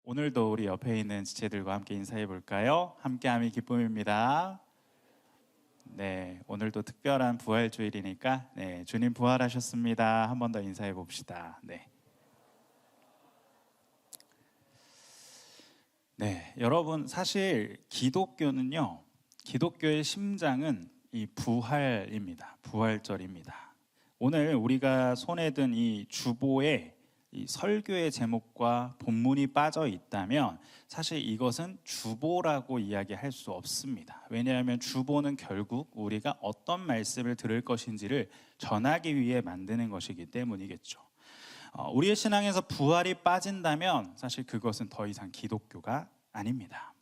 오늘도 우리 옆에 있는 지체들과 함께 인사해 볼까요? 함께함이 기쁨입니다. 네, 오늘도 특별한 부활주일이니까 주님 부활하셨습니다. 한 번 더 인사해 봅시다. 여러분, 사실 기독교는요, 기독교의 심장은 이 부활입니다. 부활절입니다. 오늘 우리가 손에 든 이 주보에 이 설교의 제목과 본문이 빠져 있다면 사실 이것은 주보라고 이야기할 수 없습니다. 왜냐하면 주보는 결국 우리가 어떤 말씀을 들을 것인지를 전하기 위해 만드는 것이기 때문이겠죠. 우리의 신앙에서 부활이 빠진다면 사실 그것은 더 이상 기독교가 아닙니다.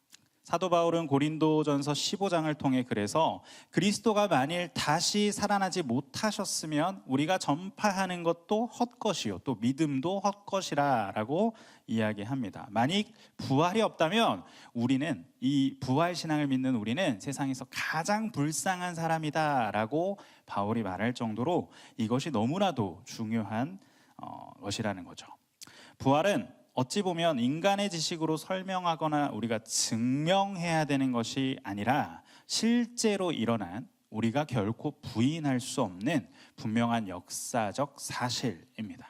사도 바울은 고린도전서 15장을 통해 그래서 그리스도가 만일 다시 살아나지 못하셨으면 우리가 전파하는 것도 헛것이요 또 믿음도 헛것이라 라고 이야기합니다. 만약 부활이 없다면 우리는, 이 부활신앙을 믿는 우리는 세상에서 가장 불쌍한 사람이다 라고 바울이 말할 정도로 이것이 너무나도 중요한 것이라는 거죠. 부활은 어찌 보면 인간의 지식으로 설명하거나 우리가 증명해야 되는 것이 아니라 실제로 일어난, 우리가 결코 부인할 수 없는 분명한 역사적 사실입니다.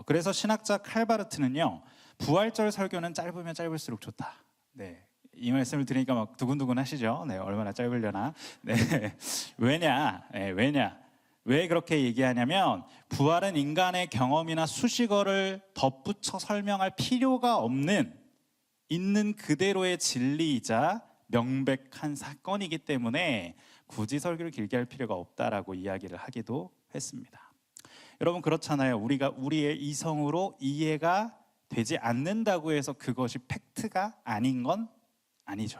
그래서 신학자 칼바르트는요, 부활절 설교는 짧으면 짧을수록 좋다. 이 말씀을 들으니까 막 두근두근 하시죠? 얼마나 짧으려나? 왜냐? 왜 그렇게 얘기하냐면 부활은 인간의 경험이나 수식어를 덧붙여 설명할 필요가 없는, 있는 그대로의 진리이자 명백한 사건이기 때문에 굳이 설교를 길게 할 필요가 없다라고 이야기를 하기도 했습니다. 여러분, 그렇잖아요. 우리가 우리의 이성으로 이해가 되지 않는다고 해서 그것이 팩트가 아닌 건 아니죠.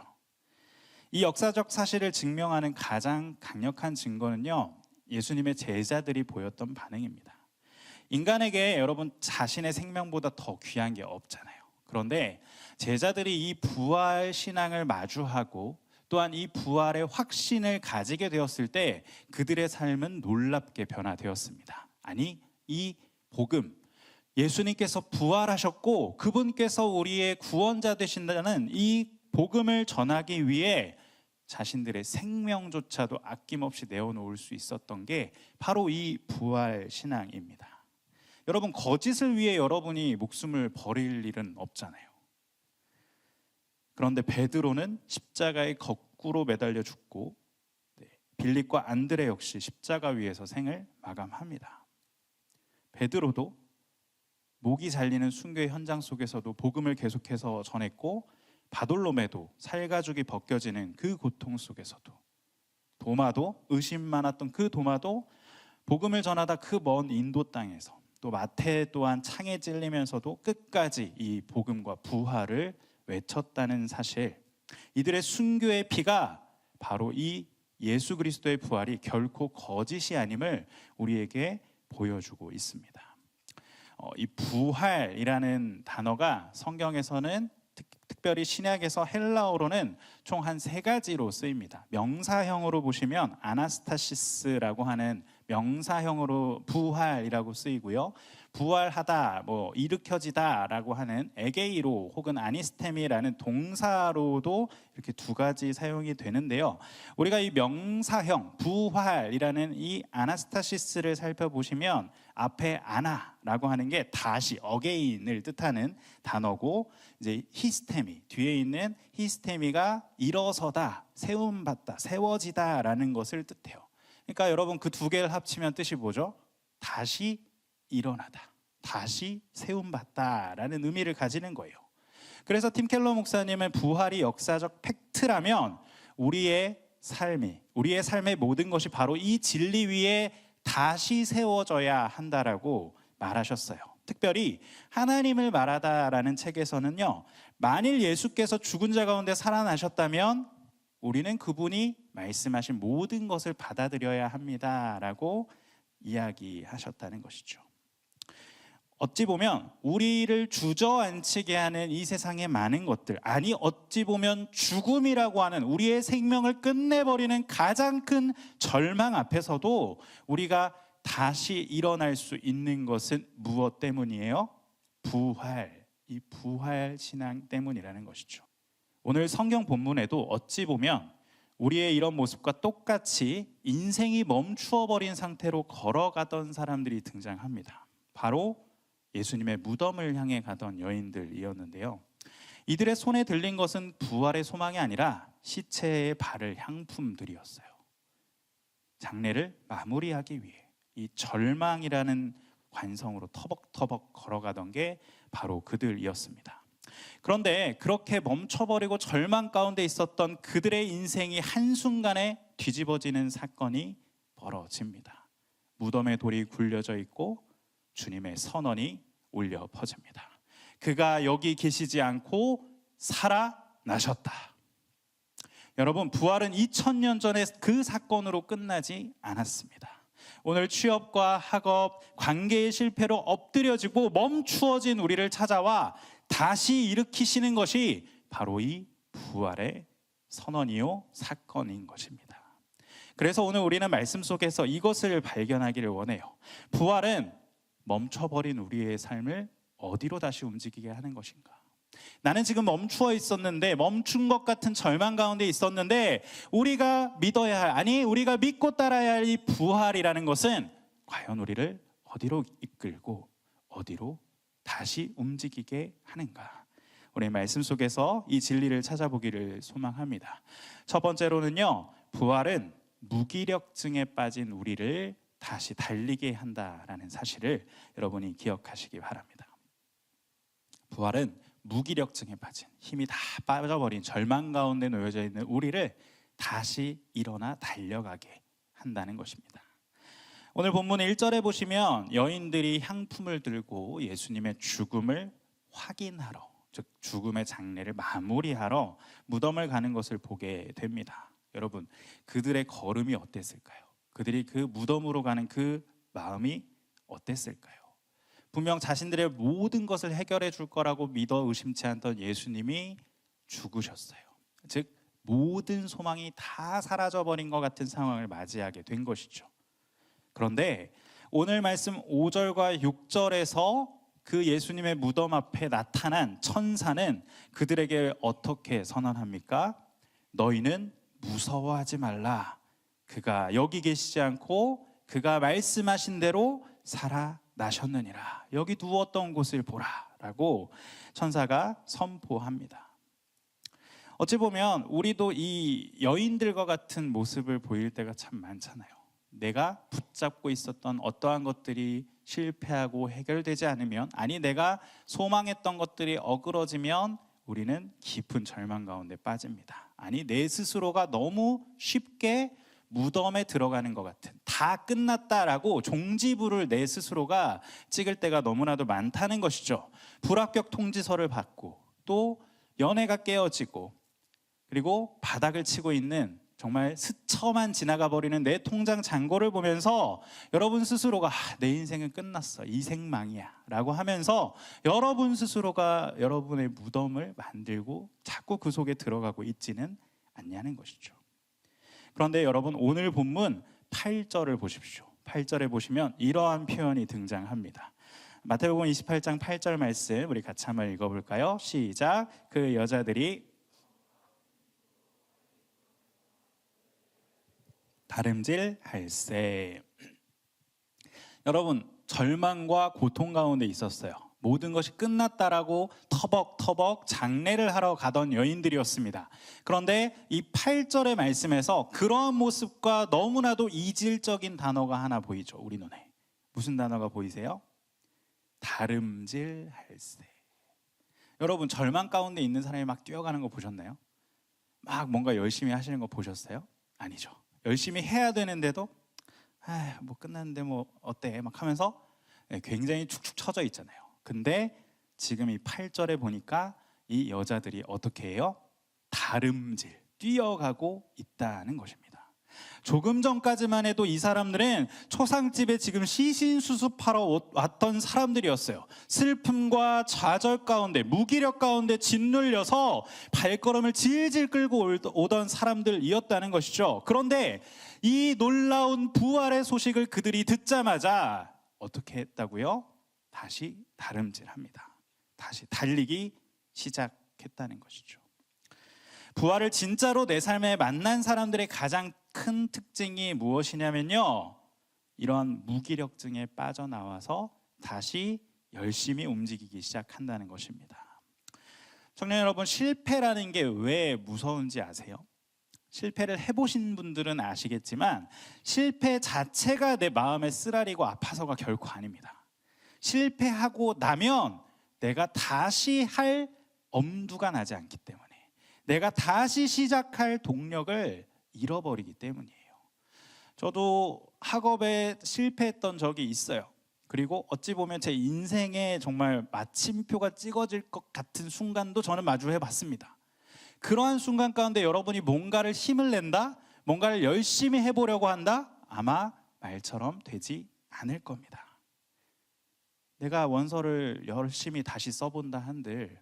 이 역사적 사실을 증명하는 가장 강력한 증거는요, 예수님의 제자들이 보였던 반응입니다. 인간에게 여러분 자신의 생명보다 더 귀한 게 없잖아요. 그런데 제자들이 이 부활 신앙을 마주하고 또한 이 부활의 확신을 가지게 되었을 때 그들의 삶은 놀랍게 변화되었습니다. 아니, 이 복음, 예수님께서 부활하셨고 그분께서 우리의 구원자 되신다는 이 복음을 전하기 위해 자신들의 생명조차도 아낌없이 내어놓을 수 있었던 게 바로 이 부활 신앙입니다. 여러분, 거짓을 위해 여러분이 목숨을 버릴 일은 없잖아요. 그런데 베드로는 십자가에 거꾸로 매달려 죽고 빌립과 안드레 역시 십자가 위에서 생을 마감합니다. 베드로도 목이 잘리는 순교의 현장 속에서도 복음을 계속해서 전했고, 바돌로매도 살가죽이 벗겨지는 그 고통 속에서도, 도마도, 의심 많았던 그 도마도 복음을 전하다 그 먼 인도 땅에서, 또 마태 또한 창에 찔리면서도 끝까지 이 복음과 부활을 외쳤다는 사실, 이들의 순교의 피가 바로 이 예수 그리스도의 부활이 결코 거짓이 아님을 우리에게 보여주고 있습니다. 이 부활이라는 단어가 성경에서는 특별히 신약에서 헬라어로는 총 한 3가지로 쓰입니다. 명사형으로 보시면 아나스타시스라고 하는 명사형으로 부활이라고 쓰이고요, 부활하다, 일으켜지다라고 하는 에게이로 혹은 아니스테미라는 동사로도 이렇게 2가지 사용이 되는데요. 우리가 이 명사형 부활이라는 이 아나스타시스를 살펴보시면 앞에 아나라고 하는 게 다시, 어게인을 뜻하는 단어고, 이제 히스테미, 뒤에 있는 히스테미가 일어서다, 세움받다, 세워지다라는 것을 뜻해요. 그러니까 여러분, 그 2개를 합치면 뜻이 뭐죠? 다시 일어나다, 다시 세움받다라는 의미를 가지는 거예요. 그래서 팀 켈러 목사님은 부활이 역사적 팩트라면 우리의 삶의 모든 것이 바로 이 진리 위에 다시 세워져야 한다라고 말하셨어요. 특별히 하나님을 말하다라는 책에서는요, 만일 예수께서 죽은 자 가운데 살아나셨다면 우리는 그분이 말씀하신 모든 것을 받아들여야 합니다라고 이야기하셨다는 것이죠. 어찌 보면 우리를 주저앉히게 하는 이 세상의 많은 것들, 아니 어찌 보면 죽음이라고 하는 우리의 생명을 끝내버리는 가장 큰 절망 앞에서도 우리가 다시 일어날 수 있는 것은 무엇 때문이에요? 부활 이 부활 신앙 때문이라는 것이죠. 오늘 성경 본문에도 어찌 보면 우리의 이런 모습과 똑같이 인생이 멈추어 버린 상태로 걸어가던 사람들이 등장합니다. 바로 예수님의 무덤을 향해 가던 여인들이었는데요. 이들의 손에 들린 것은 부활의 소망이 아니라 시체에 바를 향품들이었어요. 장례를 마무리하기 위해 이 절망이라는 관성으로 터벅터벅 걸어가던 게 바로 그들이었습니다. 그런데 그렇게 멈춰버리고 절망 가운데 있었던 그들의 인생이 한순간에 뒤집어지는 사건이 벌어집니다. 무덤에 돌이 굴려져 있고 주님의 선언이 울려 퍼집니다. 그가 여기 계시지 않고 살아나셨다. 여러분, 부활은 2000년 전에 그 사건으로 끝나지 않았습니다. 오늘 취업과 학업, 관계의 실패로 엎드려지고 멈추어진 우리를 찾아와 다시 일으키시는 것이 바로 이 부활의 선언이요 사건인 것입니다. 그래서 오늘 우리는 말씀 속에서 이것을 발견하기를 원해요. 부활은 멈춰버린 우리의 삶을 어디로 다시 움직이게 하는 것인가? 나는 지금 멈추어 있었는데, 멈춘 것 같은 절망 가운데 있었는데, 우리가 믿어야 할, 아니 우리가 믿고 따라야 할 이 부활이라는 것은 과연 우리를 어디로 이끌고 어디로 다시 움직이게 하는가? 우리 말씀 속에서 이 진리를 찾아보기를 소망합니다. 첫 번째로는요, 부활은 무기력증에 빠진 우리를 다시 달리게 한다라는 사실을 여러분이 기억하시기 바랍니다. 부활은 무기력증에 빠진, 힘이 다 빠져버린 절망 가운데 놓여져 있는 우리를 다시 일어나 달려가게 한다는 것입니다. 오늘 본문 1절에 보시면 여인들이 향품을 들고 예수님의 죽음을 확인하러, 즉 죽음의 장례를 마무리하러 무덤을 가는 것을 보게 됩니다. 여러분, 그들의 걸음이 어땠을까요? 그들이 그 무덤으로 가는 그 마음이 어땠을까요? 분명 자신들의 모든 것을 해결해 줄 거라고 믿어 의심치 않던 예수님이 죽으셨어요. 즉 모든 소망이 다 사라져버린 것 같은 상황을 맞이하게 된 것이죠. 그런데 오늘 말씀 5절과 6절에서 그 예수님의 무덤 앞에 나타난 천사는 그들에게 어떻게 선언합니까? 너희는 무서워하지 말라. 그가 여기 계시지 않고 그가 말씀하신 대로 살아나셨느니라. 여기 누웠던 곳을 보라 라고 천사가 선포합니다. 어찌 보면 우리도 이 여인들과 같은 모습을 보일 때가 참 많잖아요. 내가 붙잡고 있었던 어떠한 것들이 실패하고 해결되지 않으면, 아니 내가 소망했던 것들이 어그러지면 우리는 깊은 절망 가운데 빠집니다. 아니 내 스스로가 너무 쉽게 무덤에 들어가는 것 같은, 다 끝났다라고 종지부를 내 스스로가 찍을 때가 너무나도 많다는 것이죠. 불합격 통지서를 받고 또 연애가 깨어지고 그리고 바닥을 치고 있는 정말 스쳐만 지나가 버리는 내 통장 잔고를 보면서 여러분 스스로가 내 인생은 끝났어, 이생망이야 라고 하면서 여러분 스스로가 여러분의 무덤을 만들고 자꾸 그 속에 들어가고 있지는 않냐는 것이죠. 그런데 여러분 오늘 본문 8절을 보십시오. 8절에 보시면 이러한 표현이 등장합니다. 마태복음 28장 8절 말씀 우리 같이 한번 읽어볼까요? 시작. 그 여자들이 다름질할세. 여러분 절망과 고통 가운데 있었어요. 모든 것이 끝났다라고 터벅터벅 장례를 하러 가던 여인들이었습니다. 그런데 이 8절의 말씀에서 그러한 모습과 너무나도 이질적인 단어가 하나 보이죠. 우리 눈에. 무슨 단어가 보이세요? 다름질할세. 여러분 절망 가운데 있는 사람이 막 뛰어가는 거 보셨나요? 막 뭔가 열심히 하시는 거 보셨어요? 아니죠. 열심히 해야 되는데도 뭐 끝났는데 뭐 어때? 막 하면서 굉장히 축축 처져 있잖아요. 근데 지금 이 8절에 보니까 이 여자들이 어떻게 해요? 다름질, 뛰어가고 있다는 것입니다. 조금 전까지만 해도 이 사람들은 초상집에 지금 시신 수습하러 왔던 사람들이었어요. 슬픔과 좌절 가운데, 무기력 가운데 짓눌려서 발걸음을 질질 끌고 오던 사람들이었다는 것이죠. 그런데 이 놀라운 부활의 소식을 그들이 듣자마자 어떻게 했다고요? 다시 다름질합니다. 다시 달리기 시작했다는 것이죠. 부활을 진짜로 내 삶에 만난 사람들의 가장 큰 특징이 무엇이냐면요, 이런 무기력증에 빠져나와서 다시 열심히 움직이기 시작한다는 것입니다. 청년 여러분, 실패라는 게 왜 무서운지 아세요? 실패를 해보신 분들은 아시겠지만 실패 자체가 내 마음에 쓰라리고 아파서가 결코 아닙니다. 실패하고 나면 내가 다시 할 엄두가 나지 않기 때문에, 내가 다시 시작할 동력을 잃어버리기 때문이에요. 저도 학업에 실패했던 적이 있어요. 그리고 어찌 보면 제 인생에 정말 마침표가 찍어질 것 같은 순간도 저는 마주해 봤습니다. 그러한 순간 가운데 여러분이 뭔가를 힘을 낸다, 뭔가를 열심히 해보려고 한다, 아마 말처럼 되지 않을 겁니다. 내가 원서를 열심히 다시 써본다 한들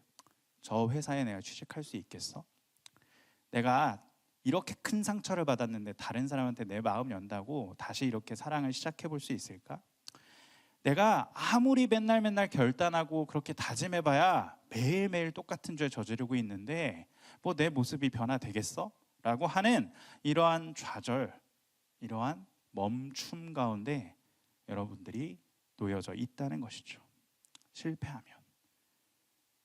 저 회사에 내가 취직할 수 있겠어? 내가 이렇게 큰 상처를 받았는데 다른 사람한테 내 마음 연다고 다시 이렇게 사랑을 시작해 볼 수 있을까? 내가 아무리 맨날 결단하고 그렇게 다짐해봐야 매일매일 똑같은 죄 저지르고 있는데 뭐 내 모습이 변화되겠어? 라고 하는 이러한 좌절, 이러한 멈춤 가운데 여러분들이 놓여져 있다는 것이죠. 실패하면,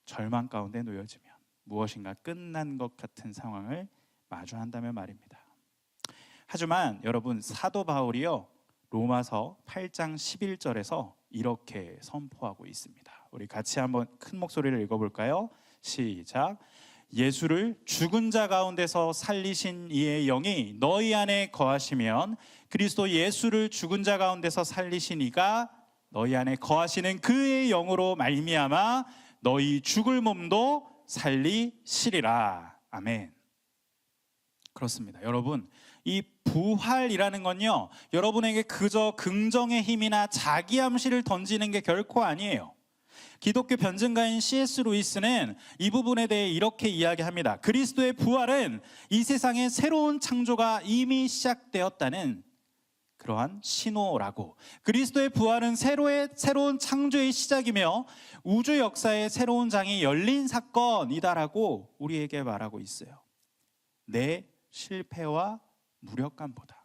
절망 가운데 놓여지면, 무엇인가 끝난 것 같은 상황을 마주한다면 말입니다. 하지만 여러분, 사도 바울이요, 로마서 8장 11절에서 이렇게 선포하고 있습니다. 우리 같이 한번 큰 목소리를 읽어볼까요? 시작. 예수를 죽은 자 가운데서 살리신 이의 영이 너희 안에 거하시면 그리스도 예수를 죽은 자 가운데서 살리신 이가 너희 안에 거하시는 그의 영으로 말미암아 너희 죽을 몸도 살리시리라. 아멘. 그렇습니다. 여러분, 이 부활이라는 건요, 여러분에게 그저 긍정의 힘이나 자기암시를 던지는 게 결코 아니에요. 기독교 변증가인 C.S. 루이스는 이 부분에 대해 이렇게 이야기합니다. 그리스도의 부활은 이 세상의 새로운 창조가 이미 시작되었다는 그러한 신호라고, 그리스도의 부활은 새로운 창조의 시작이며 우주 역사의 새로운 장이 열린 사건이다라고 우리에게 말하고 있어요. 내 실패와 무력감보다,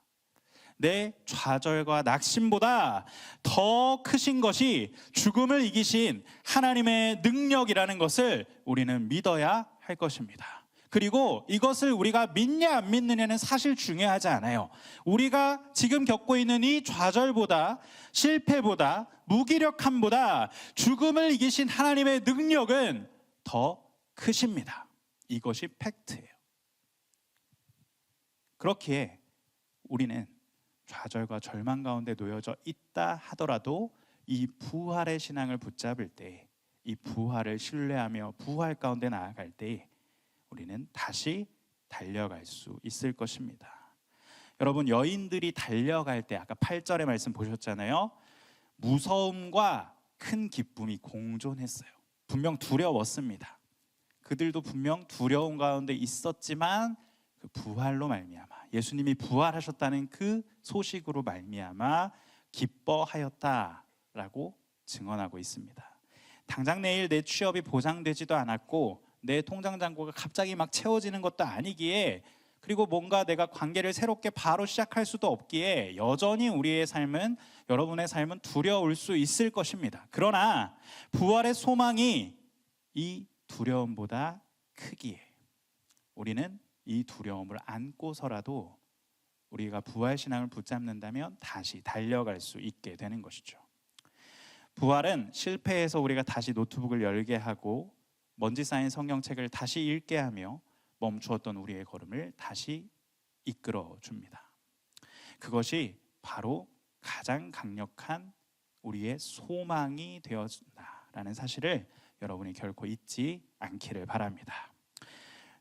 내 좌절과 낙심보다 더 크신 것이 죽음을 이기신 하나님의 능력이라는 것을 우리는 믿어야 할 것입니다. 그리고 이것을 우리가 믿냐 안 믿느냐는 사실 중요하지 않아요. 우리가 지금 겪고 있는 이 좌절보다, 실패보다, 무기력함보다 죽음을 이기신 하나님의 능력은 더 크십니다. 이것이 팩트예요. 그렇기에 우리는 좌절과 절망 가운데 놓여져 있다 하더라도 이 부활의 신앙을 붙잡을 때, 이 부활을 신뢰하며 부활 가운데 나아갈 때 우리는 다시 달려갈 수 있을 것입니다. 여러분, 여인들이 달려갈 때 아까 8절의 말씀 보셨잖아요. 무서움과 큰 기쁨이 공존했어요. 분명 두려웠습니다. 그들도 분명 두려움 가운데 있었지만 그 부활로 말미암아, 예수님이 부활하셨다는 그 소식으로 말미암아 기뻐하였다라고 증언하고 있습니다. 당장 내일 내 취업이 보장되지도 않았고 내 통장 잔고가 갑자기 막 채워지는 것도 아니기에, 그리고 뭔가 내가 관계를 새롭게 바로 시작할 수도 없기에 여전히 우리의 삶은, 여러분의 삶은 두려울 수 있을 것입니다. 그러나 부활의 소망이 이 두려움보다 크기에 우리는 이 두려움을 안고서라도 우리가 부활신앙을 붙잡는다면 다시 달려갈 수 있게 되는 것이죠. 부활은 실패해서 우리가 다시 노트북을 열게 하고 먼지 쌓인 성경책을 다시 읽게 하며 멈추었던 우리의 걸음을 다시 이끌어 줍니다. 그것이 바로 가장 강력한 우리의 소망이 되어준다라는 사실을 여러분이 결코 잊지 않기를 바랍니다.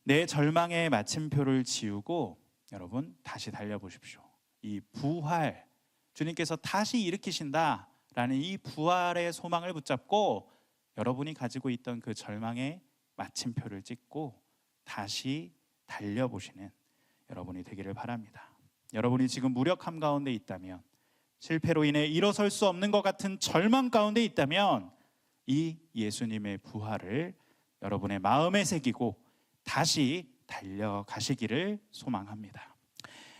내 절망의 마침표를 지우고 여러분 다시 달려보십시오. 이 부활, 주님께서 다시 일으키신다라는 이 부활의 소망을 붙잡고 여러분이 가지고 있던 그 절망의 마침표를 찍고 다시 달려보시는 여러분이 되기를 바랍니다. 여러분이 지금 무력함 가운데 있다면, 실패로 인해 일어설 수 없는 것 같은 절망 가운데 있다면 이 예수님의 부활을 여러분의 마음에 새기고 다시 달려가시기를 소망합니다.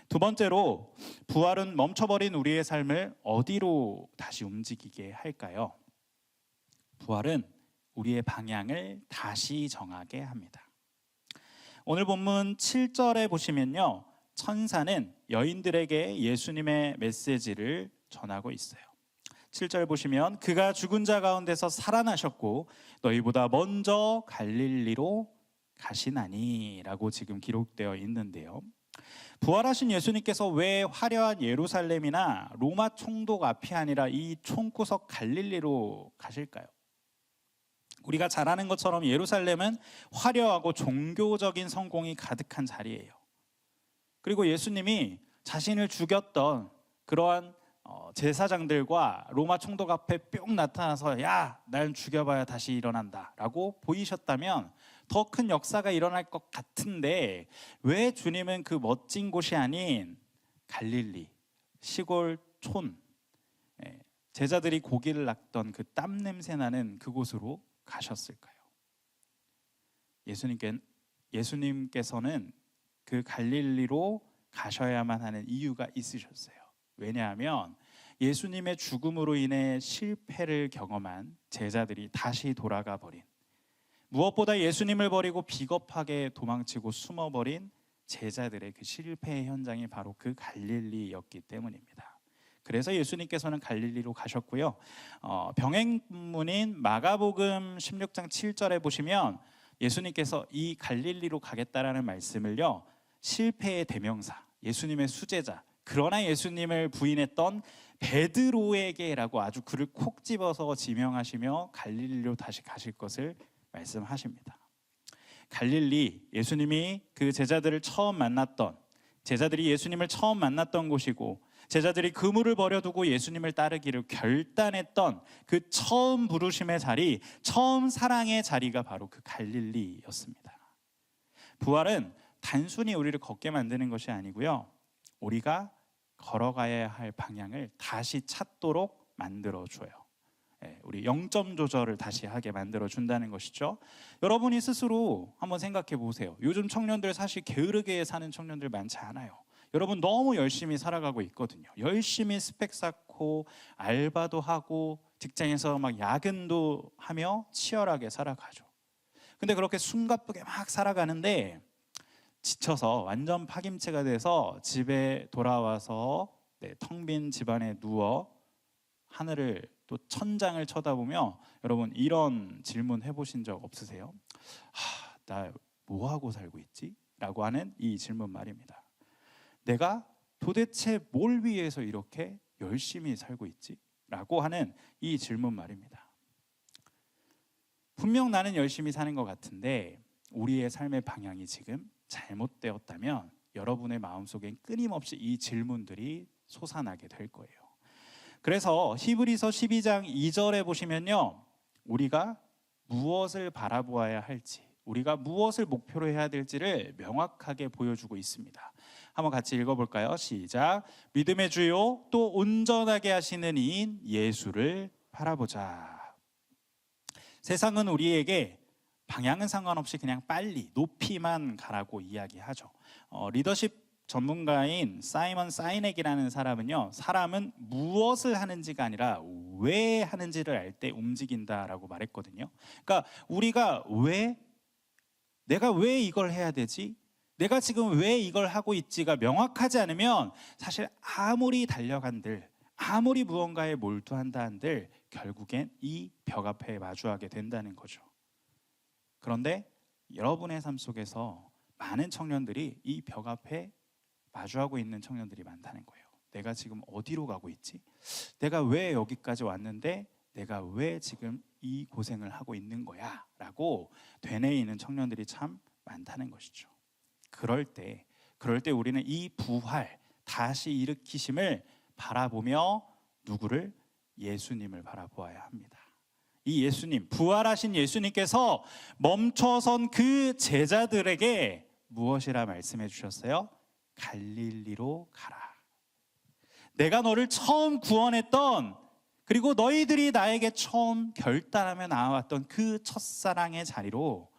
두 번째로, 부활은 멈춰버린 우리의 삶을 어디로 다시 움직이게 할까요? 부활은 우리의 방향을 다시 정하게 합니다. 오늘 본문 7절에 보시면요, 천사는 여인들에게 예수님의 메시지를 전하고 있어요. 7절 보시면 그가 죽은 자 가운데서 살아나셨고 너희보다 먼저 갈릴리로 가시나니 라고 지금 기록되어 있는데요, 부활하신 예수님께서 왜 화려한 예루살렘이나 로마 총독 앞이 아니라 이 총구석 갈릴리로 가실까요? 우리가 잘 아는 것처럼 예루살렘은 화려하고 종교적인 성공이 가득한 자리예요. 그리고 예수님이 자신을 죽였던 그러한 제사장들과 로마 총독 앞에 뿅 나타나서 야, 날 죽여봐야 다시 일어난다 라고 보이셨다면 더 큰 역사가 일어날 것 같은데, 왜 주님은 그 멋진 곳이 아닌 갈릴리 시골 촌, 제자들이 고기를 낚던 그 땀 냄새 나는 그곳으로 가셨을까요? 예수님께서는 그 갈릴리로 가셔야만 하는 이유가 있으셨어요. 왜냐하면 예수님의 죽음으로 인해 실패를 경험한 제자들이 다시 돌아가 버린, 무엇보다 예수님을 버리고 비겁하게 도망치고 숨어버린 제자들의 그 실패의 현장이 바로 그 갈릴리였기 때문입니다. 그래서 예수님께서는 갈릴리로 가셨고요, 병행문인 마가복음 16장 7절에 보시면 예수님께서 이 갈릴리로 가겠다라는 말씀을요, 실패의 대명사, 예수님의 수제자, 그러나 예수님을 부인했던 베드로에게라고 아주 글을 콕 집어서 지명하시며 갈릴리로 다시 가실 것을 말씀하십니다. 갈릴리, 예수님이 그 제자들을 처음 만났던, 제자들이 예수님을 처음 만났던 곳이고, 제자들이 그물을 버려두고 예수님을 따르기를 결단했던 그 처음 부르심의 자리, 처음 사랑의 자리가 바로 그 갈릴리였습니다. 부활은 단순히 우리를 걷게 만드는 것이 아니고요, 우리가 걸어가야 할 방향을 다시 찾도록 만들어줘요. 우리 0점 조절을 다시 하게 만들어준다는 것이죠. 여러분이 스스로 한번 생각해 보세요. 요즘 청년들 사실 게으르게 사는 청년들 많지 않아요. 여러분 너무 열심히 살아가고 있거든요. 열심히 스펙 쌓고 알바도 하고 직장에서 막 야근도 하며 치열하게 살아가죠. 근데 그렇게 숨가쁘게 막 살아가는데 지쳐서 완전 파김치가 돼서 집에 돌아와서 텅 빈 집안에 누워 하늘을 또 천장을 쳐다보며 여러분 이런 질문 해보신 적 없으세요? 나 뭐 하고 살고 있지? 라고 하는 이 질문 말입니다. 내가 도대체 뭘 위해서 이렇게 열심히 살고 있지? 라고 하는 이 질문 말입니다. 분명 나는 열심히 사는 것 같은데 우리의 삶의 방향이 지금 잘못되었다면 여러분의 마음속엔 끊임없이 이 질문들이 솟아나게 될 거예요. 그래서 히브리서 12장 2절에 보시면요, 우리가 무엇을 바라보아야 할지, 우리가 무엇을 목표로 해야 될지를 명확하게 보여주고 있습니다. 한번 같이 읽어볼까요? 시작. 믿음의 주요 또 온전하게 하시는 이인 예수를 바라보자. 세상은 우리에게 방향은 상관없이 그냥 빨리 높이만 가라고 이야기하죠. 리더십 전문가인 사이먼 사이넥이라는 사람은요, 사람은 무엇을 하는지가 아니라 왜 하는지를 알 때 움직인다라고 말했거든요. 그러니까 우리가 내가 왜 이걸 해야 되지? 내가 지금 왜 이걸 하고 있지가 명확하지 않으면 사실 아무리 달려간들, 아무리 무언가에 몰두한다 한들 결국엔 이 벽 앞에 마주하게 된다는 거죠. 그런데 여러분의 삶 속에서 많은 청년들이 이 벽 앞에 마주하고 있는 청년들이 많다는 거예요. 내가 지금 어디로 가고 있지? 내가 왜 여기까지 왔는데 내가 왜 지금 이 고생을 하고 있는 거야? 라고 되뇌이는 청년들이 참 많다는 것이죠. 그럴 때 우리는 이 부활, 다시 일으키심을 바라보며 누구를? 예수님을 바라보아야 합니다. 이 예수님, 부활하신 예수님께서 멈춰선 그 제자들에게 무엇이라 말씀해 주셨어요? 갈릴리로 가라. 내가 너를 처음 구원했던 그 그리고 너희들이 나에게 처음 결단하며 나아왔던 그 첫사랑의 자리로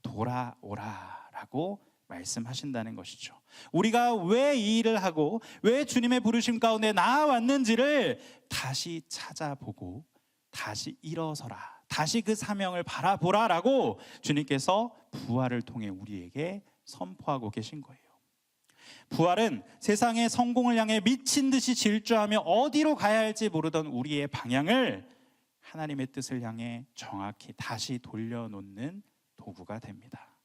돌아오라라고 말씀하신다는 것이죠. 우리가 왜 이 일을 하고 왜 주님의 부르심 가운데 나아왔는지를 다시 찾아보고 다시 일어서라, 다시 그 사명을 바라보라라고 주님께서 부활을 통해 우리에게 선포하고 계신 거예요. 부활은 세상의 성공을 향해 미친 듯이 질주하며 어디로 가야 할지 모르던 우리의 방향을 하나님의 뜻을 향해 정확히 다시 돌려놓는 도구가 됩니다.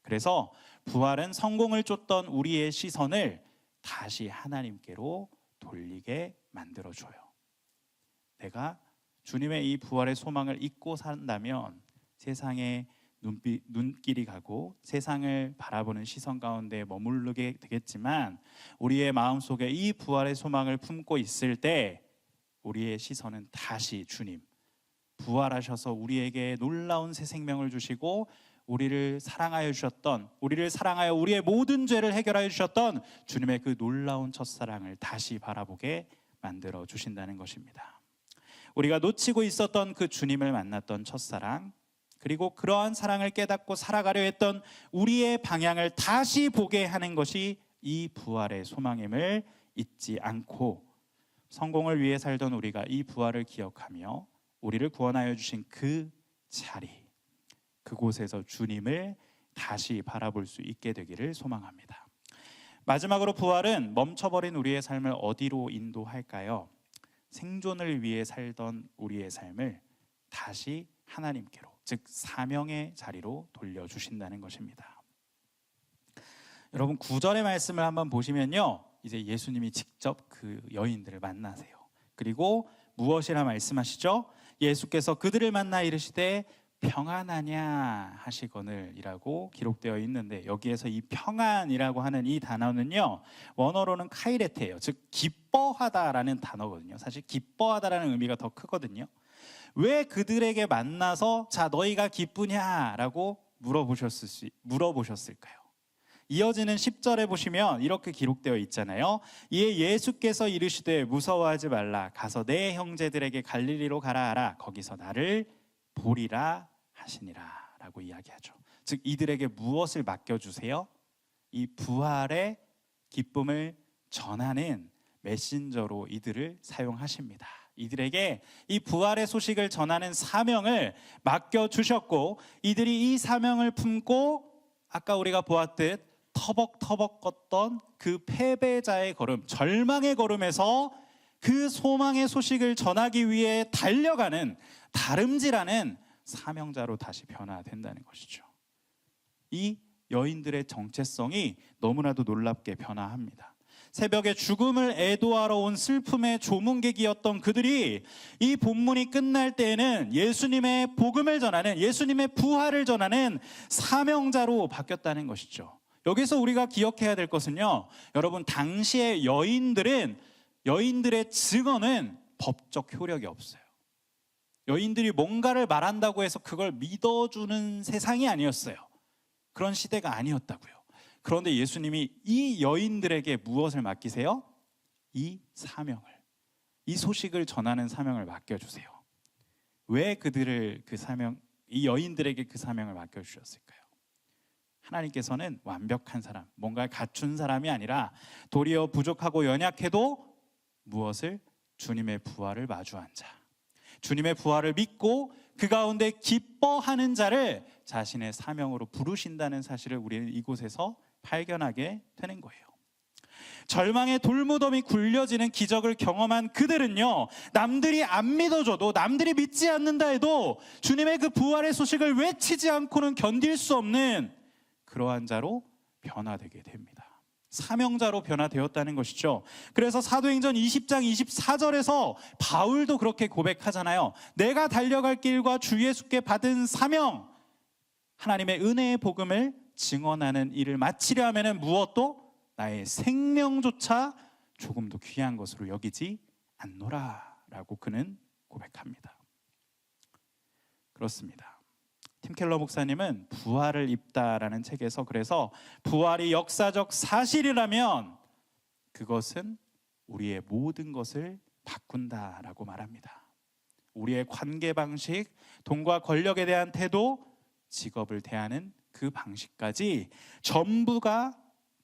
그래서 부활은 성공을 쫓던 우리의 시선을 다시 하나님께로 돌리게 만들어줘요. 내가 주님의 이 부활의 소망을 잊고 산다면 세상에 눈길이 가고 세상을 바라보는 시선 가운데 머무르게 되겠지만, 우리의 마음속에 이 부활의 소망을 품고 있을 때 우리의 시선은 다시 주님, 부활하셔서 우리에게 놀라운 새 생명을 주시고 우리를 사랑하여 주셨던, 우리를 사랑하여 우리의 모든 죄를 해결하여 주셨던 주님의 그 놀라운 첫사랑을 다시 바라보게 만들어 주신다는 것입니다. 우리가 놓치고 있었던 그 주님을 만났던 첫사랑, 그리고 그러한 사랑을 깨닫고 살아가려 했던 우리의 방향을 다시 보게 하는 것이 이 부활의 소망임을 잊지 않고, 성공을 위해 살던 우리가 이 부활을 기억하며 우리를 구원하여 주신 그 자리, 그곳에서 주님을 다시 바라볼 수 있게 되기를 소망합니다. 마지막으로 부활은 멈춰버린 우리의 삶을 어디로 인도할까요? 생존을 위해 살던 우리의 삶을 다시 하나님께로, 즉 사명의 자리로 돌려주신다는 것입니다. 여러분 9절의 말씀을 한번 보시면요, 이제 예수님이 직접 그 여인들을 만나세요. 그리고 무엇이라 말씀하시죠? 예수께서 그들을 만나 이르시되 평안하냐 하시거늘 이라고 기록되어 있는데, 여기에서 이 평안이라고 하는 이 단어는요, 원어로는 카이레테예요. 즉 기뻐하다라는 단어거든요. 사실 기뻐하다라는 의미가 더 크거든요. 왜 그들에게 만나서 자 너희가 기쁘냐라고 물어보셨을까요? 이어지는 10절에 보시면 이렇게 기록되어 있잖아요. 이에 예수께서 이르시되 무서워하지 말라, 가서 내 형제들에게 갈릴리로 가라 하라, 거기서 나를 보리라 하시니라 라고 이야기하죠. 즉 이들에게 무엇을 맡겨주세요? 이 부활의 기쁨을 전하는 메신저로 이들을 사용하십니다. 이들에게 이 부활의 소식을 전하는 사명을 맡겨주셨고, 이들이 이 사명을 품고 아까 우리가 보았듯 터벅터벅 걷던 그 패배자의 걸음, 절망의 걸음에서 그 소망의 소식을 전하기 위해 달려가는 다름질하는 사명자로 다시 변화된다는 것이죠. 이 여인들의 정체성이 너무나도 놀랍게 변화합니다. 새벽에 죽음을 애도하러 온 슬픔의 조문객이었던 그들이 이 본문이 끝날 때에는 예수님의 복음을 전하는, 예수님의 부활을 전하는 사명자로 바뀌었다는 것이죠. 여기서 우리가 기억해야 될 것은요, 여러분 당시의 여인들의 증언은 법적 효력이 없어요. 여인들이 뭔가를 말한다고 해서 그걸 믿어주는 세상이 아니었어요. 그런 시대가 아니었다고요. 그런데 예수님이 이 여인들에게 무엇을 맡기세요? 이 사명을, 이 소식을 전하는 사명을 맡겨주세요. 왜 그들을 이 여인들에게 그 사명을 맡겨주셨을까요? 하나님께서는 완벽한 사람, 뭔가를 갖춘 사람이 아니라 도리어 부족하고 연약해도 무엇을? 주님의 부활을 마주한 자, 주님의 부활을 믿고 그 가운데 기뻐하는 자를 자신의 사명으로 부르신다는 사실을 우리는 이곳에서 발견하게 되는 거예요. 절망의 돌무덤이 굴려지는 기적을 경험한 그들은요, 남들이 안 믿어줘도, 남들이 믿지 않는다 해도 주님의 그 부활의 소식을 외치지 않고는 견딜 수 없는 그러한 자로 변화되게 됩니다. 사명자로 변화되었다는 것이죠. 그래서 사도행전 20장 24절에서 바울도 그렇게 고백하잖아요. 내가 달려갈 길과 주 예수께 받은 사명, 하나님의 은혜의 복음을 증언하는 일을 마치려 하면은 무엇도 나의 생명조차 조금도 귀한 것으로 여기지 않노라 라고 그는 고백합니다. 그렇습니다. 팀 켈러 목사님은 부활을 입다라는 책에서 그래서 부활이 역사적 사실이라면 그것은 우리의 모든 것을 바꾼다라고 말합니다. 우리의 관계 방식, 돈과 권력에 대한 태도, 직업을 대하는 그 방식까지 전부가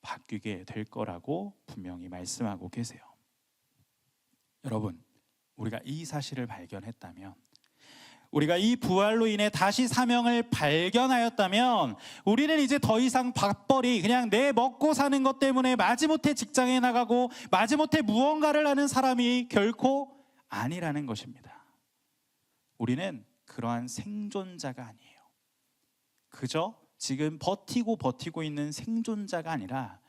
바뀌게 될 거라고 분명히 말씀하고 계세요. 여러분, 우리가 이 사실을 발견했다면, 우리가 이 부활로 인해 다시 사명을 발견하였다면, 우리는 이제 더 이상 밥벌이, 그냥 내 먹고 사는 것 때문에 마지못해 직장에 나가고 마지못해 무언가를 하는 사람이 결코 아니라는 것입니다. 우리는 그러한 생존자가 아니에요. 그저 지금 버티고 있는 생존자가 아니라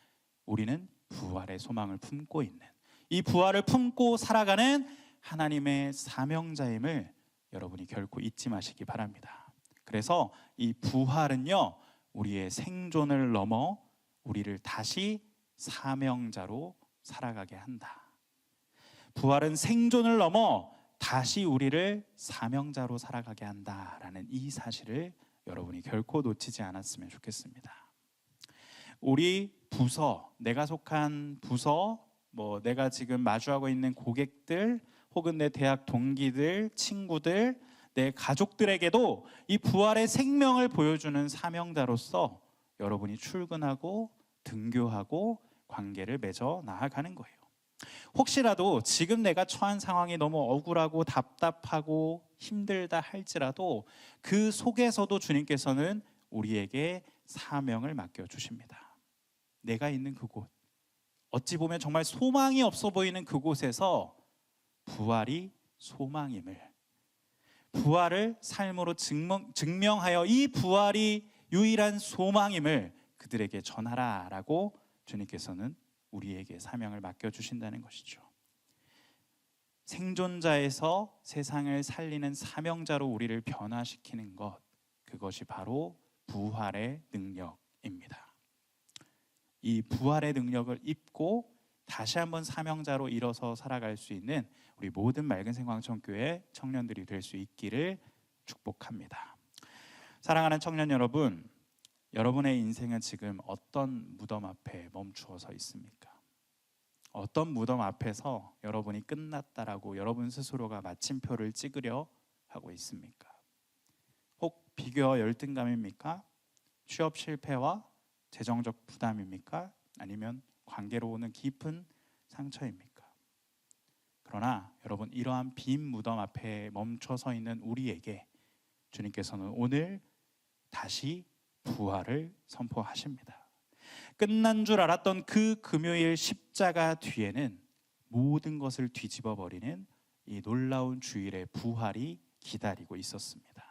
우리는 부활의 소망을 품고 있는, 이 부활을 품고 살아가는 하나님의 사명자임을 여러분이 결코 잊지 마시기 바랍니다. 그래서 이 부활은요, 우리의 생존을 넘어 우리를 다시 사명자로 살아가게 한다. 부활은 생존을 넘어 다시 우리를 사명자로 살아가게 한다라는 이 사실을 여러분이 결코 놓치지 않았으면 좋겠습니다. 우리 부서, 내가 속한 부서, 내가 지금 마주하고 있는 고객들, 혹은 내 대학 동기들, 친구들, 내 가족들에게도 이 부활의 생명을 보여주는 사명자로서 여러분이 출근하고 등교하고 관계를 맺어 나아가는 거예요. 혹시라도 지금 내가 처한 상황이 너무 억울하고 답답하고 힘들다 할지라도 그 속에서도 주님께서는 우리에게 사명을 맡겨주십니다. 내가 있는 그곳, 어찌 보면 정말 소망이 없어 보이는 그곳에서 부활이 소망임을, 부활을 삶으로 증명하여 이 부활이 유일한 소망임을 그들에게 전하라라고 주님께서는 우리에게 사명을 맡겨주신다는 것이죠. 생존자에서 세상을 살리는 사명자로 우리를 변화시키는 것, 그것이 바로 부활의 능력입니다. 이 부활의 능력을 입고 다시 한번 사명자로 일어서 살아갈 수 있는 우리 모든 맑은 생광천교회 청년들이 될 수 있기를 축복합니다. 사랑하는 청년 여러분, 여러분의 인생은 지금 어떤 무덤 앞에 멈추어 서 있습니까? 어떤 무덤 앞에서 여러분이 끝났다라고 여러분 스스로가 마침표를 찍으려 하고 있습니까? 혹 비교와 열등감입니까? 취업 실패와 재정적 부담입니까? 아니면 관계로 오는 깊은 상처입니까? 그러나 여러분, 이러한 빈 무덤 앞에 멈춰 서 있는 우리에게 주님께서는 오늘 다시 부활을 선포하십니다. 끝난 줄 알았던 그 금요일 십자가 뒤에는 모든 것을 뒤집어 버리는 이 놀라운 주일의 부활이 기다리고 있었습니다.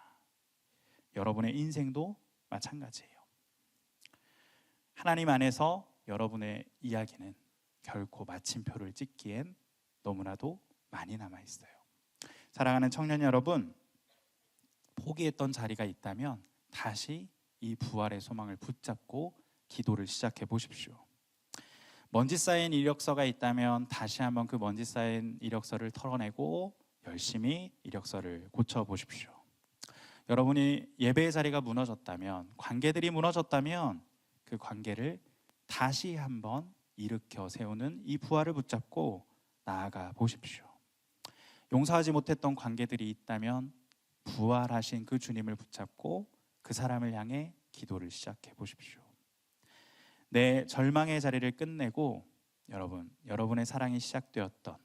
여러분의 인생도 마찬가지예요. 하나님 안에서 여러분의 이야기는 결코 마침표를 찍기엔 너무나도 많이 남아 있어요. 사랑하는 청년 여러분, 포기했던 자리가 있다면 다시 이 부활의 소망을 붙잡고 기도를 시작해 보십시오. 먼지 쌓인 이력서가 있다면 다시 한번 그 먼지 쌓인 이력서를 털어내고 열심히 이력서를 고쳐 보십시오. 여러분이 예배의 자리가 무너졌다면, 관계들이 무너졌다면 그 관계를 다시 한번 일으켜 세우는 이 부활을 붙잡고 나아가 보십시오. 용서하지 못했던 관계들이 있다면 부활하신 그 주님을 붙잡고 그 사람을 향해 기도를 시작해 보십시오. 내 절망의 자리를 끝내고 여러분의 사랑이 시작되었던,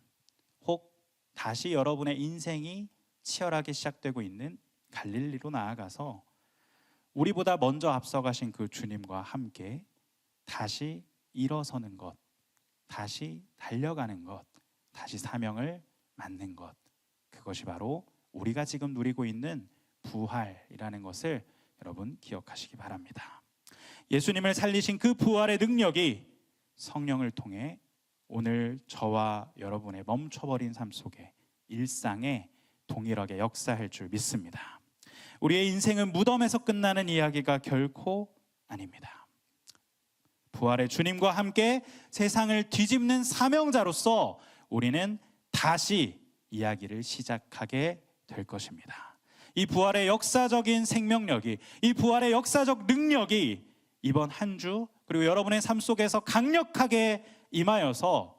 혹 다시 여러분의 인생이 치열하게 시작되고 있는 갈릴리로 나아가서 우리보다 먼저 앞서가신 그 주님과 함께 다시 일어서는 것, 다시 달려가는 것, 다시 사명을 맡는 것, 그것이 바로 우리가 지금 누리고 있는 부활이라는 것을 여러분 기억하시기 바랍니다. 예수님을 살리신 그 부활의 능력이 성령을 통해 오늘 저와 여러분의 멈춰버린 삶 속에 일상에 동일하게 역사할 줄 믿습니다. 우리의 인생은 무덤에서 끝나는 이야기가 결코 아닙니다. 부활의 주님과 함께 세상을 뒤집는 사명자로서 우리는 다시 이야기를 시작하게 될 것입니다. 이 부활의 역사적인 생명력이, 이 부활의 역사적 능력이 이번 한 주 그리고 여러분의 삶 속에서 강력하게 임하여서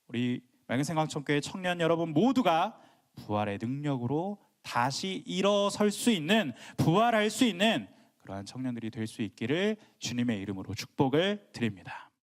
우리 맑은 생광천교회 청년 여러분 모두가 부활의 능력으로 다시 일어설 수 있는, 부활할 수 있는 그러한 청년들이 될 수 있기를 주님의 이름으로 축복을 드립니다.